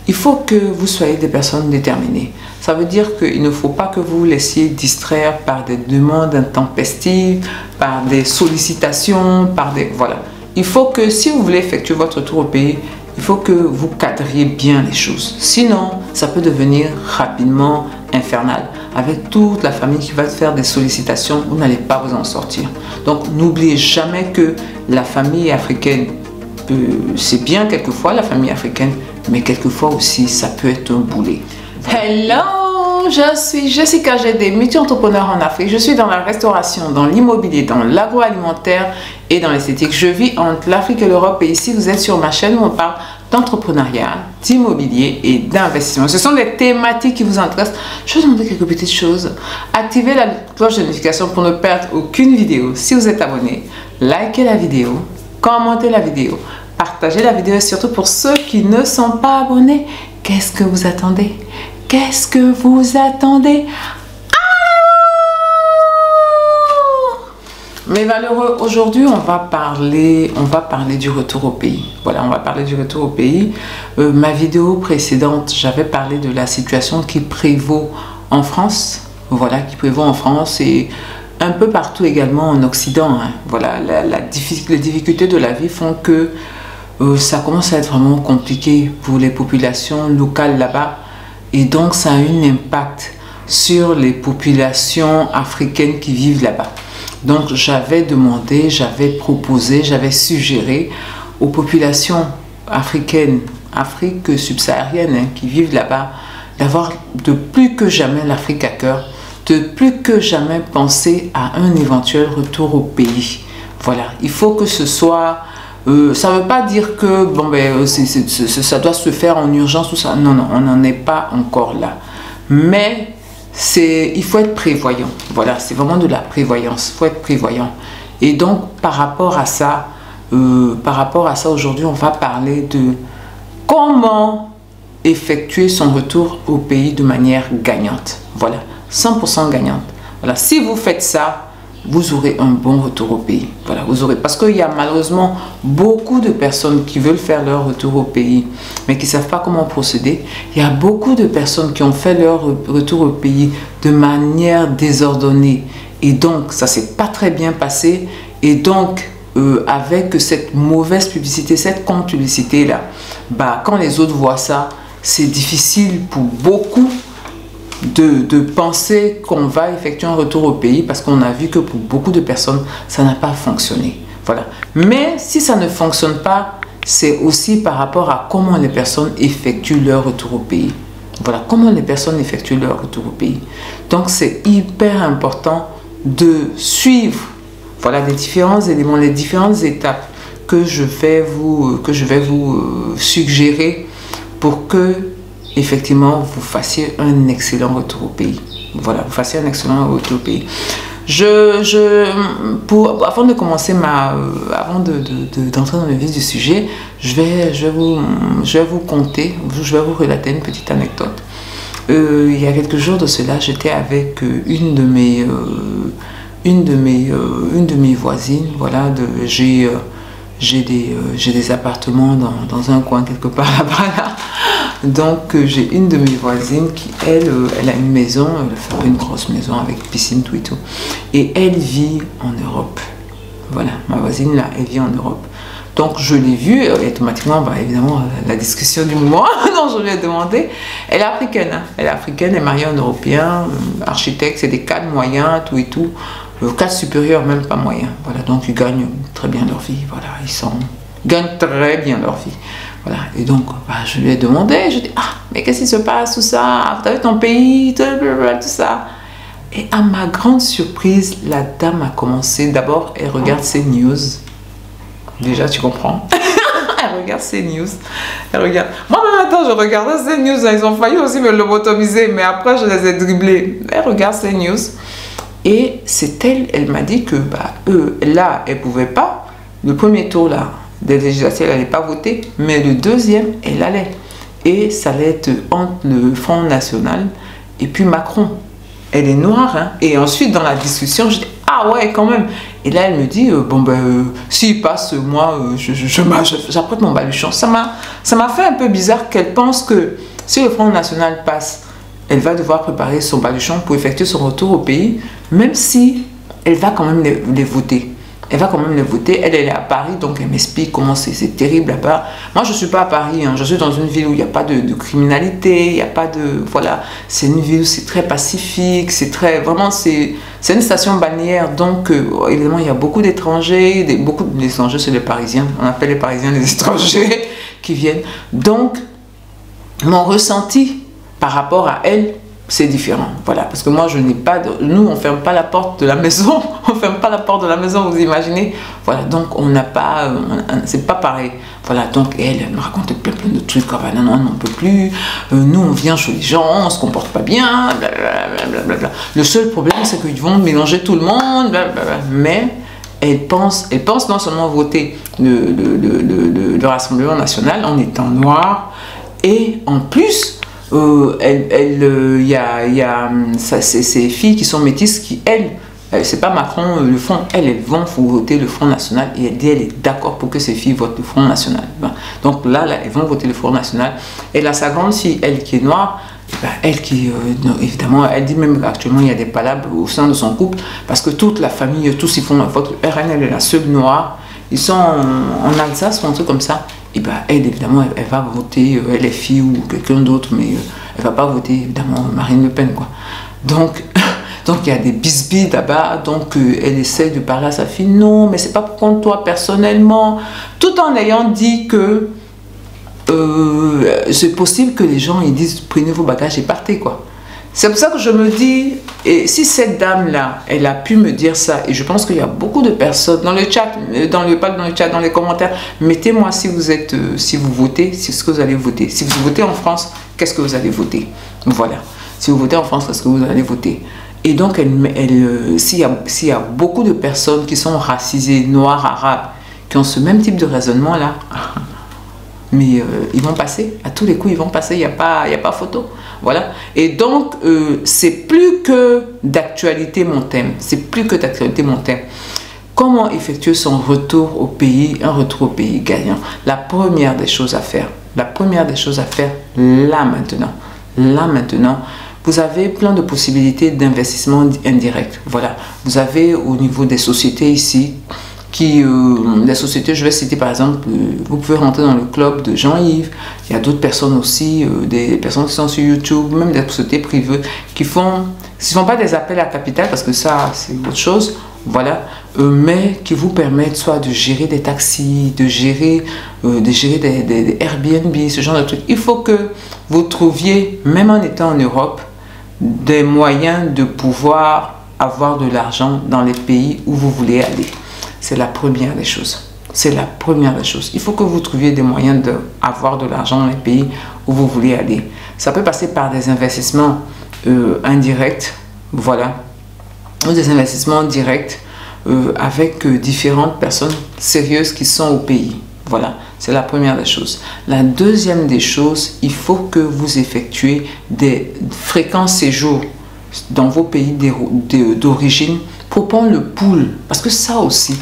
il faut que vous soyez des personnes déterminées. Ça veut dire qu'il ne faut pas que vous vous laissiez distraire par des demandes intempestives, par des sollicitations, par des... Voilà. Il faut que si vous voulez effectuer votre retour au pays, il faut que vous cadriez bien les choses. Sinon, ça peut devenir rapidement infernal. Avec toute la famille qui va faire des sollicitations, vous n'allez pas vous en sortir. Donc, n'oubliez jamais que la famille africaine, c'est bien quelquefois la famille africaine, mais quelquefois aussi, ça peut être un boulet. Hello, je suis Jessica GD, multi-entrepreneur en Afrique. Je suis dans la restauration, dans l'immobilier, dans l'agroalimentaire et dans l'esthétique. Je vis entre l'Afrique et l'Europe et ici, vous êtes sur ma chaîne où on parle d'entrepreneuriat, d'immobilier et d'investissement. Ce sont des thématiques qui vous intéressent. Je vais vous demander quelques petites choses. Activez la cloche de notification pour ne perdre aucune vidéo. Si vous êtes abonné, likez la vidéo, commentez la vidéo, partagez la vidéo et surtout pour ceux qui ne sont pas abonnés, qu'est-ce que vous attendez? Qu'est-ce que vous attendez? Mais malheureux, aujourd'hui, on va parler du retour au pays. Voilà, on va parler du retour au pays. Ma vidéo précédente, j'avais parlé de la situation qui prévaut en France. Voilà, qui prévaut en France et un peu partout également en Occident. Hein. Voilà, les difficultés de la vie font que ça commence à être vraiment compliqué pour les populations locales là-bas. Et donc, ça a un impact sur les populations africaines qui vivent là-bas. Donc, j'avais demandé, j'avais proposé, j'avais suggéré aux populations africaines, Afrique subsaharienne, hein, qui vivent là-bas, d'avoir de plus que jamais l'Afrique à cœur, de plus que jamais penser à un éventuel retour au pays. Voilà, il faut que ce soit... ça ne veut pas dire que bon, ça doit se faire en urgence, tout ça. Non, non, on n'en est pas encore là. Mais... il faut être prévoyant. Voilà, c'est vraiment de la prévoyance. Il faut être prévoyant. Et donc, par rapport à ça, aujourd'hui, on va parler de comment effectuer son retour au pays de manière gagnante. Voilà, 100% gagnante. Voilà, si vous faites ça, vous aurez un bon retour au pays. Voilà, vous aurez, parce qu'il y a malheureusement beaucoup de personnes qui veulent faire leur retour au pays, mais qui ne savent pas comment procéder. Il y a beaucoup de personnes qui ont fait leur retour au pays de manière désordonnée. Et donc, ça ne s'est pas très bien passé. Et donc, avec cette mauvaise publicité, cette contre-publicité-là, bah, quand les autres voient ça, c'est difficile pour beaucoup de penser qu'on va effectuer un retour au pays parce qu'on a vu que pour beaucoup de personnes, ça n'a pas fonctionné. Voilà. Mais si ça ne fonctionne pas, c'est aussi par rapport à comment les personnes effectuent leur retour au pays. Voilà, comment les personnes effectuent leur retour au pays. Donc, c'est hyper important de suivre, voilà, les différents éléments, les différentes étapes que je vais vous suggérer pour que effectivement, vous fassiez un excellent retour au pays. Voilà, vous fassiez un excellent retour au pays. Avant de commencer avant d'entrer dans le vif du sujet, je vais vous conter, je vais vous relater une petite anecdote. Il y a quelques jours de cela, j'étais avec une de mes voisines. Voilà, j'ai des appartements dans un coin quelque part là-bas. Là. Donc, j'ai une de mes voisines qui, elle a une maison, elle fait une grosse maison avec piscine, tout et tout. Et elle vit en Europe. Voilà, ma voisine là, elle vit en Europe. Donc, je l'ai vue, et automatiquement, bah, évidemment, la discussion du moment, donc je lui ai demandé. Elle est africaine, hein. Elle est africaine, elle est mariée à un Européen, architecte, c'est des cadres moyens, tout et tout. Cadres supérieurs, même pas moyens. Voilà, donc ils gagnent très bien leur vie. Voilà, ils gagnent très bien leur vie. Voilà, et donc, bah, je lui ai demandé, je dis, ah, mais qu'est-ce qui se passe, tout ça, tu as vu ton pays, tout ça. Et à ma grande surprise, la dame a commencé, d'abord, elle regarde ses news. Déjà, tu comprends. Elle regarde ses news. Elle regarde. Moi-même, attends, je regardais ces news, ils ont failli aussi me lobotomiser, mais après, je les ai dribblés. Elle regarde ces news. Et c'est elle m'a dit que, bah, là, elle ne pouvait pas. Le premier tour, là, des législatives, elle n'allait pas voter, mais le deuxième, elle allait. Et ça allait être entre le Front National et puis Macron. Elle est noire, hein. Et ensuite, dans la discussion, je dis, Ah ouais, quand même. Et là, elle me dit, bon ben, s'il passe, moi, j'apprête mon baluchon. Ça m'a fait un peu bizarre qu'elle pense que si le Front National passe, elle va devoir préparer son baluchon pour effectuer son retour au pays, même si elle va quand même les voter. Elle va quand même les voter. Elle est à Paris, donc elle m'explique comment c'est terrible là-bas. Moi, je ne suis pas à Paris. Hein. Je suis dans une ville où il n'y a pas de criminalité, il n'y a pas de... Voilà, c'est une ville où c'est très pacifique, c'est très... Vraiment, c'est une station balnéaire. Donc, évidemment, il y a beaucoup d'étrangers. Beaucoup d'étrangers, c'est les Parisiens. On appelle les Parisiens les étrangers qui viennent. Donc, mon ressenti par rapport à elle, c'est différent, voilà, parce que moi je n'ai pas de... Nous on ferme pas la porte de la maison, on ferme pas la porte de la maison, vous imaginez, voilà, donc on n'a pas, c'est pas pareil, voilà, donc elle me raconte plein de trucs, ah ben non, on n'en peut plus, nous on vient chez les gens, on se comporte pas bien, blablabla. Le seul problème c'est qu'ils vont mélanger tout le monde, blablabla. Mais elle pense non seulement voter le Rassemblement National en étant noire, et en plus, il y a ces filles qui sont métisses qui, c'est pas Macron le Front, elles vont voter le Front National et elle dit elle est d'accord pour que ces filles votent le Front National. Donc là, elles vont voter le Front National. Et là, sa grande fille, elle qui est noire, elle qui, évidemment, elle dit même actuellement il y a des palabres au sein de son couple parce que toute la famille, tous ils font votre RN, elle est la seule noire. Ils sont en Alsace ou un truc comme ça. Et ben, elle, évidemment, elle va voter LFI ou quelqu'un d'autre, mais elle va pas voter, évidemment, Marine Le Pen, quoi. Donc, il y a des bisbilles là-bas, donc elle essaie de parler à sa fille, non, mais c'est pas pour contre toi personnellement, tout en ayant dit que c'est possible que les gens ils disent, prenez vos bagages et partez, quoi. C'est pour ça que je me dis, et si cette dame-là, elle a pu me dire ça, et je pense qu'il y a beaucoup de personnes dans le chat, dans les commentaires, mettez-moi si vous êtes, si vous votez, c'est ce que vous allez voter. Si vous votez en France, qu'est-ce que vous allez voter? Voilà. Si vous votez en France, qu'est-ce que vous allez voter? Et donc, s'il y a beaucoup de personnes qui sont racisées, noires, arabes, qui ont ce même type de raisonnement-là, mais ils vont passer, à tous les coups ils vont passer, il n'y a pas photo, voilà. Et donc c'est plus que d'actualité mon thème, c'est plus que d'actualité mon thème. Comment effectuer son retour au pays, un retour au pays gagnant? La première des choses à faire, là maintenant, vous avez plein de possibilités d'investissement indirect, voilà. Vous avez au niveau des sociétés ici, les sociétés, je vais citer par exemple, vous pouvez rentrer dans le club de Jean-Yves, il y a d'autres personnes aussi, des personnes qui sont sur YouTube, même des sociétés privées qui font pas des appels à capital parce que ça c'est autre chose, voilà, mais qui vous permettent soit de gérer des taxis, de gérer des Airbnb, ce genre de trucs. Il faut que vous trouviez, même en étant en Europe, des moyens de pouvoir avoir de l'argent dans les pays où vous voulez aller. C'est la première des choses. C'est la première des choses. Il faut que vous trouviez des moyens d'avoir de l'argent dans les pays où vous voulez aller. Ça peut passer par des investissements indirects, voilà, ou des investissements directs avec différentes personnes sérieuses qui sont au pays. Voilà, c'est la première des choses. La deuxième des choses, il faut que vous effectuez des fréquents séjours dans vos pays d'origine pour prendre le pouls, parce que ça aussi,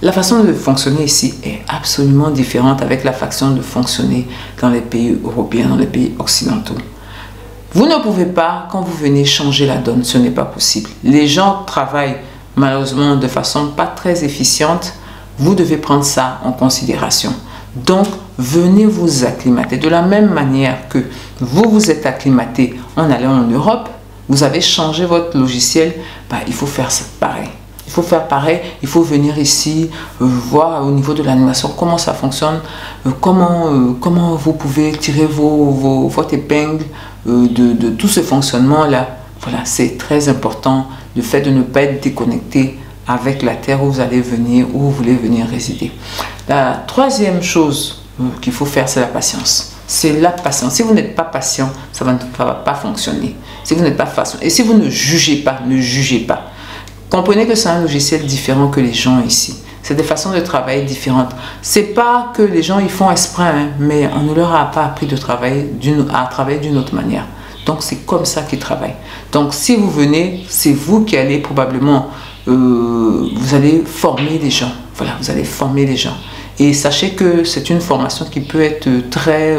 la façon de fonctionner ici est absolument différente avec la façon de fonctionner dans les pays européens, dans les pays occidentaux. Vous ne pouvez pas, quand vous venez, changer la donne, ce n'est pas possible. Les gens travaillent malheureusement de façon pas très efficiente, vous devez prendre ça en considération. Donc, venez vous acclimater. De la même manière que vous vous êtes acclimaté en allant en Europe, vous avez changé votre logiciel, il faut faire ça pareil. Il faut faire pareil, il faut venir ici, voir au niveau de l'animation comment ça fonctionne, comment vous pouvez tirer votre épingle de tout ce fonctionnement-là. Voilà, c'est très important, le fait de ne pas être déconnecté avec la terre où vous allez venir, où vous voulez venir résider. La troisième chose qu'il faut faire, c'est la patience. C'est la patience. Si vous n'êtes pas patient, ça ne va pas fonctionner. Si vous n'êtes pas patient, et si vous ne jugez pas, ne jugez pas. Comprenez que c'est un logiciel différent que les gens ici. C'est des façons de travailler différentes. C'est pas que les gens ils font exprès, hein, mais on ne leur a pas appris à travailler d'une autre manière. Donc c'est comme ça qu'ils travaillent. Donc si vous venez, c'est vous qui allez probablement vous allez former des gens. Voilà, vous allez former les gens. Et sachez que c'est une formation qui peut être très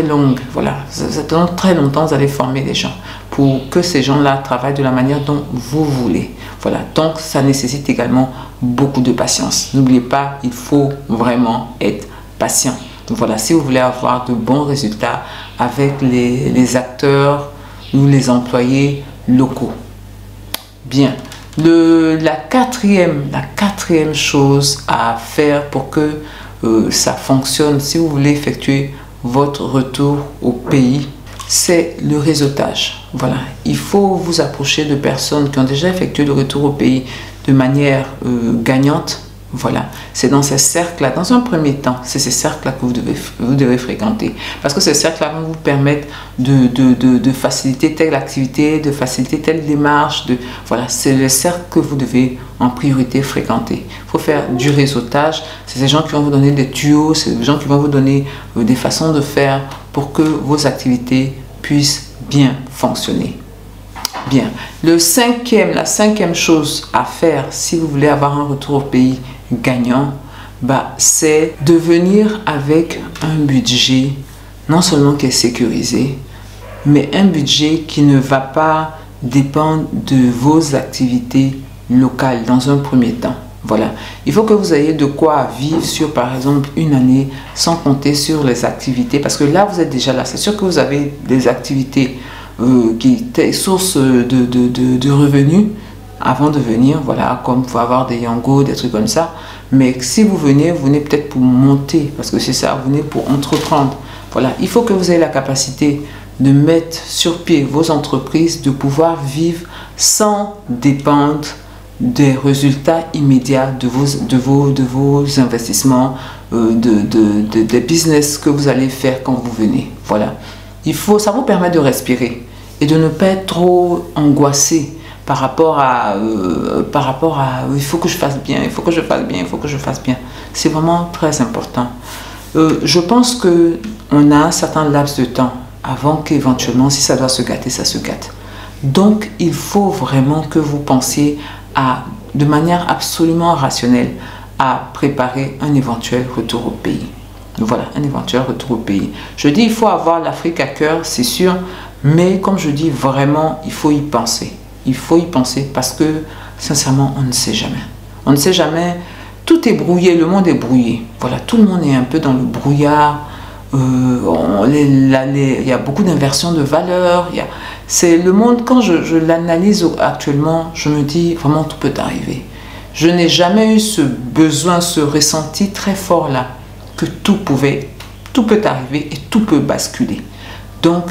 longue. Voilà, ça demande très longtemps, vous allez former les gens pour que ces gens-là travaillent de la manière dont vous voulez. Voilà, donc ça nécessite également beaucoup de patience. N'oubliez pas, il faut vraiment être patient. Donc voilà, si vous voulez avoir de bons résultats avec les acteurs ou les employés locaux. Bien. La quatrième chose à faire pour que ça fonctionne, si vous voulez effectuer votre retour au pays, c'est le réseautage. Voilà, il faut vous approcher de personnes qui ont déjà effectué le retour au pays de manière gagnante. Voilà, c'est dans ces cercles-là, dans un premier temps, c'est ces cercles-là que vous devez fréquenter. Parce que ces cercles-là vont vous permettre de faciliter telle activité, de faciliter telle démarche. Voilà, c'est le cercle que vous devez en priorité fréquenter. Il faut faire du réseautage. C'est ces gens qui vont vous donner des tuyaux, c'est des gens qui vont vous donner des façons de faire pour que vos activités puissent bien fonctionner. Bien, la cinquième chose à faire si vous voulez avoir un retour au pays gagnant, c'est de venir avec un budget non seulement qui est sécurisé, mais un budget qui ne va pas dépendre de vos activités locales dans un premier temps. Voilà, il faut que vous ayez de quoi vivre sur par exemple une année sans compter sur les activités, parce que là vous êtes déjà là, c'est sûr que vous avez des activités qui étaient source de revenus avant de venir, voilà, comme vous pouvez avoir des yangos, des trucs comme ça. Mais si vous venez peut-être pour monter, parce que c'est ça, vous venez pour entreprendre. Voilà, il faut que vous ayez la capacité de mettre sur pied vos entreprises, de pouvoir vivre sans dépendre des résultats immédiats de vos investissements, des business que vous allez faire quand vous venez. Voilà, ça vous permet de respirer et de ne pas être trop angoissé par rapport à il faut que je fasse bien, il faut que je fasse bien, il faut que je fasse bien. C'est vraiment très important. Je pense qu'on a un certain laps de temps avant qu'éventuellement, si ça doit se gâter, ça se gâte. Donc, il faut vraiment que vous pensiez de manière absolument rationnelle à préparer un éventuel retour au pays. Voilà, un éventuel retour au pays. Je dis, il faut avoir l'Afrique à cœur, c'est sûr, mais comme je dis, vraiment, il faut y penser. Il faut y penser parce que, sincèrement, on ne sait jamais. On ne sait jamais. Tout est brouillé, le monde est brouillé. Voilà, tout le monde est un peu dans le brouillard. Il y a beaucoup d'inversions de valeurs. C'est le monde, quand je l'analyse actuellement, je me dis, vraiment, tout peut arriver. Je n'ai jamais eu ce besoin, ce ressenti très fort là, que tout peut arriver et tout peut basculer. Donc,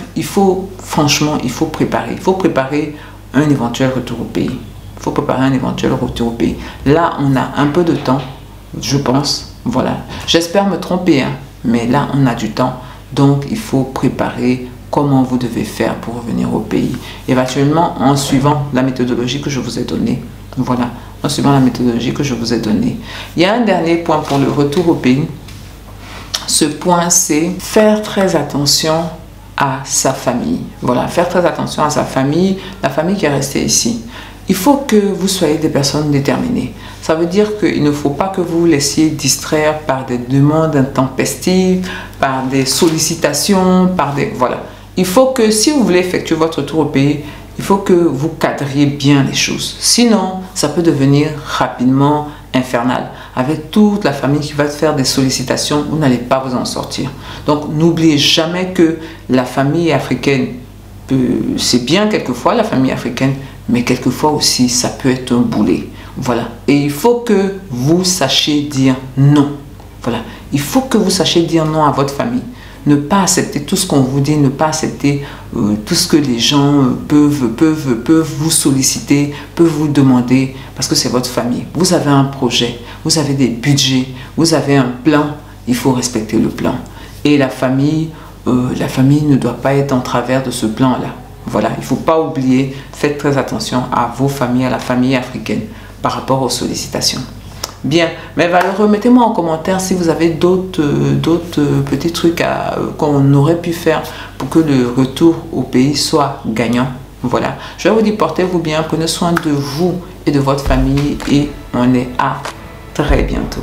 franchement, il faut préparer un éventuel retour au pays. Il faut préparer un éventuel retour au pays. Là, on a un peu de temps, je pense. Voilà. J'espère me tromper, hein, mais là, on a du temps. Donc, il faut préparer comment vous devez faire pour revenir au pays. Éventuellement, en suivant la méthodologie que je vous ai donnée. Voilà. En suivant la méthodologie que je vous ai donnée. Il y a un dernier point pour le retour au pays. Ce point, c'est faire très attention à sa famille. Voilà, faire très attention à sa famille, la famille qui est restée ici. Il faut que vous soyez des personnes déterminées. Ça veut dire qu'il ne faut pas que vous vous laissiez distraire par des demandes intempestives, par des sollicitations, Voilà. Il faut que si vous voulez effectuer votre retour au pays, il faut que vous cadriez bien les choses. Sinon, ça peut devenir rapidement infernal. Avec toute la famille qui va faire des sollicitations, vous n'allez pas vous en sortir. Donc, n'oubliez jamais que la famille africaine, c'est bien quelquefois la famille africaine, mais quelquefois aussi, ça peut être un boulet. Voilà. Et il faut que vous sachiez dire non. Voilà. Il faut que vous sachiez dire non à votre famille. Ne pas accepter tout ce qu'on vous dit, ne pas accepter tout ce que les gens peuvent vous solliciter, peuvent vous demander, parce que c'est votre famille. Vous avez un projet, vous avez des budgets, vous avez un plan, il faut respecter le plan. Et la famille ne doit pas être en travers de ce plan-là. Voilà, il ne faut pas oublier, faites très attention à vos familles, à la famille africaine, par rapport aux sollicitations. Bien, mais remettez-moi en commentaire si vous avez d'autres petits trucs qu'on aurait pu faire pour que le retour au pays soit gagnant. Voilà, je vais vous dire, portez-vous bien, prenez soin de vous et de votre famille et on est à très bientôt.